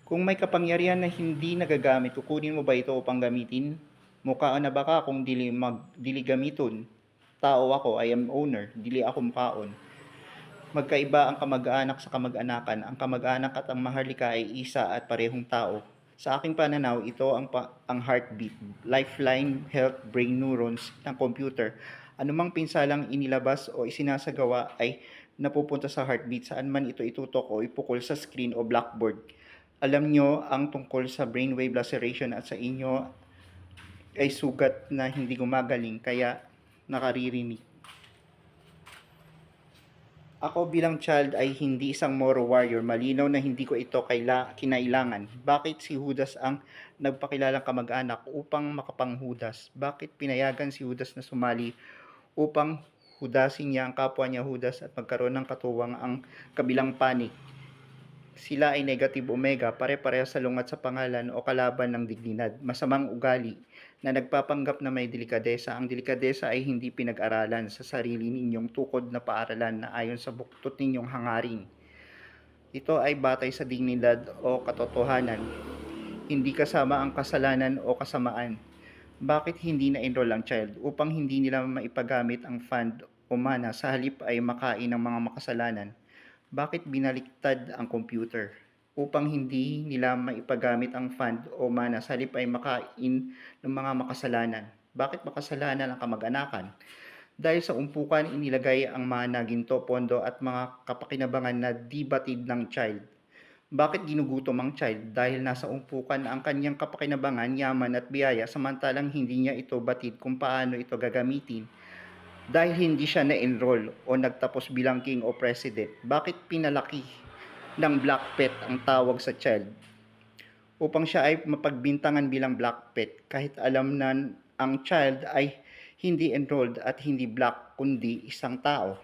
Kung may kapangyarihan na hindi nagagamit, kukunin mo ba ito upang gamitin? Mukhaan na baka kung dili gamiton. Tao ako, I am owner, dili ako mukaon. Magkaiba ang kamag-anak sa kamag-anakan. Ang kamag-anak at ang maharlika ay isa at parehong tao. Sa aking pananaw, ito ang heartbeat, lifeline, health, brain neurons ng computer. Anumang pinsalang inilabas o isinasagawa ay napupunta sa heartbeat saan man ito itutok o ipukol sa screen o blackboard. Alam nyo ang tungkol sa brainwave laceration at sa inyo ay sugat na hindi gumagaling kaya nakaririnig. Ako bilang child ay hindi isang moral warrior. Malinaw na hindi ko ito kinailangan. Bakit si Judas ang nagpakilalang kamag-anak upang makapanghudas? Bakit pinayagan si Judas na sumali upang hudasin niya ang kapwa niya Judas at magkaroon ng katuwang ang kabilang panig? Sila ay negative omega, pare-pareho sa lungat sa pangalan o kalaban ng dignidad. Masamang ugali na nagpapanggap na may delikadesa. Ang delikadesa ay hindi pinag-aralan sa sarili ninyong tukod na paaralan na ayon sa buktot ninyong hangarin. Ito ay batay sa dignidad o katotohanan, hindi kasama ang kasalanan o kasamaan. Bakit hindi na-enroll ang child? Upang hindi nila maipagamit ang fund o mana sa halip ay makain ng mga makasalanan. Bakit binaliktad ang computer? Upang hindi nila maipagamit ang fund o mana sa halip ay makain ng mga makasalanan. Bakit makasalanan ang kamag-anakan? Dahil sa umpukan inilagay ang mana, ginto, pondo at mga kapakinabangan na di batid ng child. Bakit ginugutom ang child? Dahil nasa umpukan ang kanyang kapakinabangan, yaman at biyaya samantalang hindi niya ito batid kung paano ito gagamitin. Dahil hindi siya na-enroll o nagtapos bilang king o president, bakit pinalaki ng black pet ang tawag sa child? Upang siya ay mapagbintangan bilang black pet kahit alam na ang child ay hindi enrolled at hindi black kundi isang tao.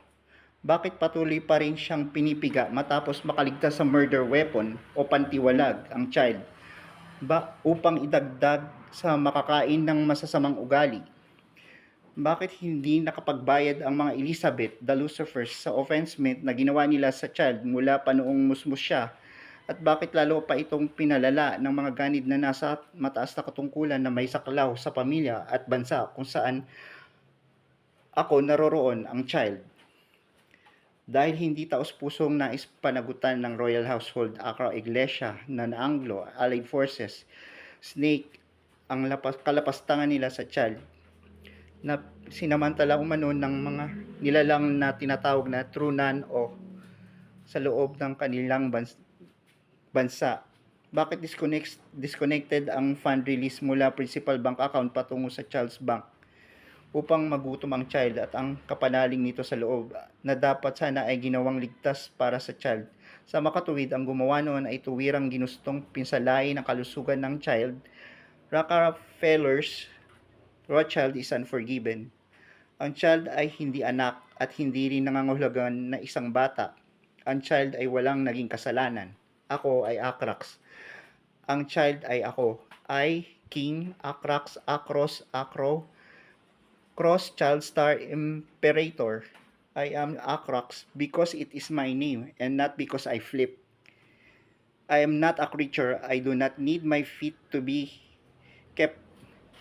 Bakit patuloy pa rin siyang pinipiga matapos makaligtas sa murder weapon o pantiwalag ang child? Upang idagdag sa makakain ng masasamang ugali? Bakit hindi nakapagbayad ang mga Elizabeth, the Lucifers, sa offensement na ginawa nila sa child mula pa noong musmus siya? At bakit lalo pa itong pinalala ng mga ganid na nasa mataas na katungkulan na may saklaw sa pamilya at bansa kung saan ako naroroon ang child? Dahil hindi taos-pusong nais panagutan ng Royal Household, Accra Iglesia, ng Anglo, Allied Forces, Snake, ang kalapastangan nila sa child, na sinamantala umano ng mga nilalang na tinatawag na true nun o sa loob ng kanilang bansa. Bakit disconnected ang fund release mula principal bank account patungo sa child's bank upang magutom ang child at ang kapanaling nito sa loob na dapat sana ay ginawang ligtas para sa child. Sa makatuwid, ang gumawa noon ay tuwirang ginustong pinsalain ang kalusugan ng child. Rockefeller's Rothschild is unforgiven. Ang child ay hindi anak at hindi rin nangangahulugan na isang bata. Ang child ay walang naging kasalanan. Ako ay Akrax. Ang child ay ako. I, King, Akrax, Akros, Akro, Cross, Child Star, Imperator. I am Akrax because it is my name and not because I flip. I am not a creature. I do not need my feet to be kept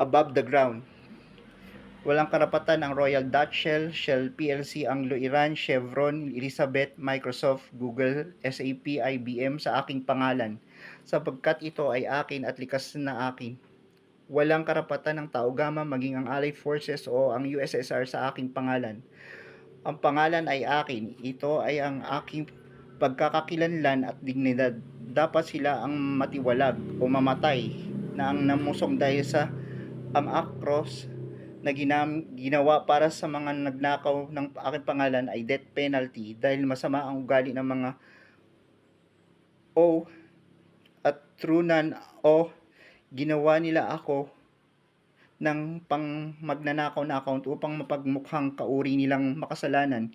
above the ground. Walang karapatan ang Royal Dutch Shell, Shell PLC, Anglo-Iran, Chevron, Elizabeth, Microsoft, Google, SAP, IBM sa aking pangalan, sapagkat ito ay akin at likas na akin. Walang karapatan ng Taogama maging ang Allied Forces o ang USSR sa aking pangalan. Ang pangalan ay akin. Ito ay ang aking pagkakakilanlan at dignidad. Dapat sila ang matiwalag o mamatay na ang namusong dahil sa ang akros na ginawa para sa mga nagnakaw ng aking pangalan ay death penalty dahil masama ang ugali ng mga O at trunan o ginawa nila ako ng pang magnanakaw na account upang mapagmukhang kauri nilang makasalanan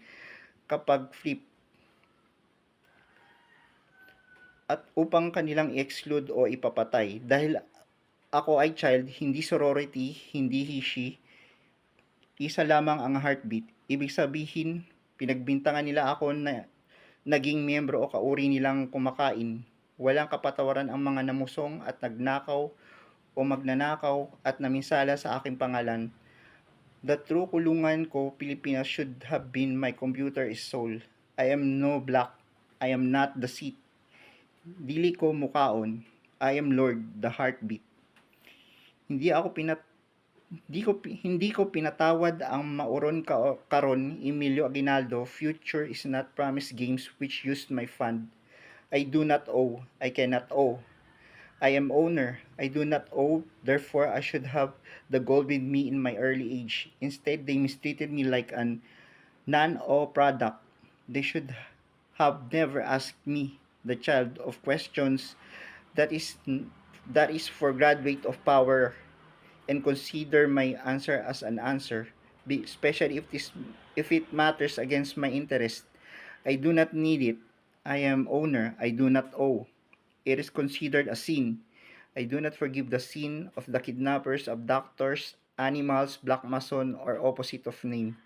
kapag flip at upang kanilang i-exclude o ipapatay dahil ako ay child, hindi sorority, hindi hishi, isa lamang ang heartbeat. Ibig sabihin, pinagbintangan nila ako na naging miyembro o kauri nilang kumakain Walang kapatawaran ang mga namusong at nagnakaw o magnanakaw at naminsala sa aking pangalan. The true kulungan ko, Pilipinas, should have been my computer is soul. I am no black. I am not the seat. Dili ko mukaon. I am Lord, the heartbeat. Hindi ako pinat hindi ko pinatawad ang mauron karon Emilio Aguinaldo. Future is not promised games which used my fund. I do not owe. I cannot owe. I am owner. I do not owe. Therefore, I should have the gold with me in my early age. Instead, they mistreated me like an non-o product. They should have never asked me, the child of questions that is that is for graduate of power, and consider my answer as an answer, especially if it matters against my interest. I do not need it. I am owner. I do not owe. It is considered a sin. I do not forgive the sin of the kidnappers, abductors, animals, black mason, or opposite of name.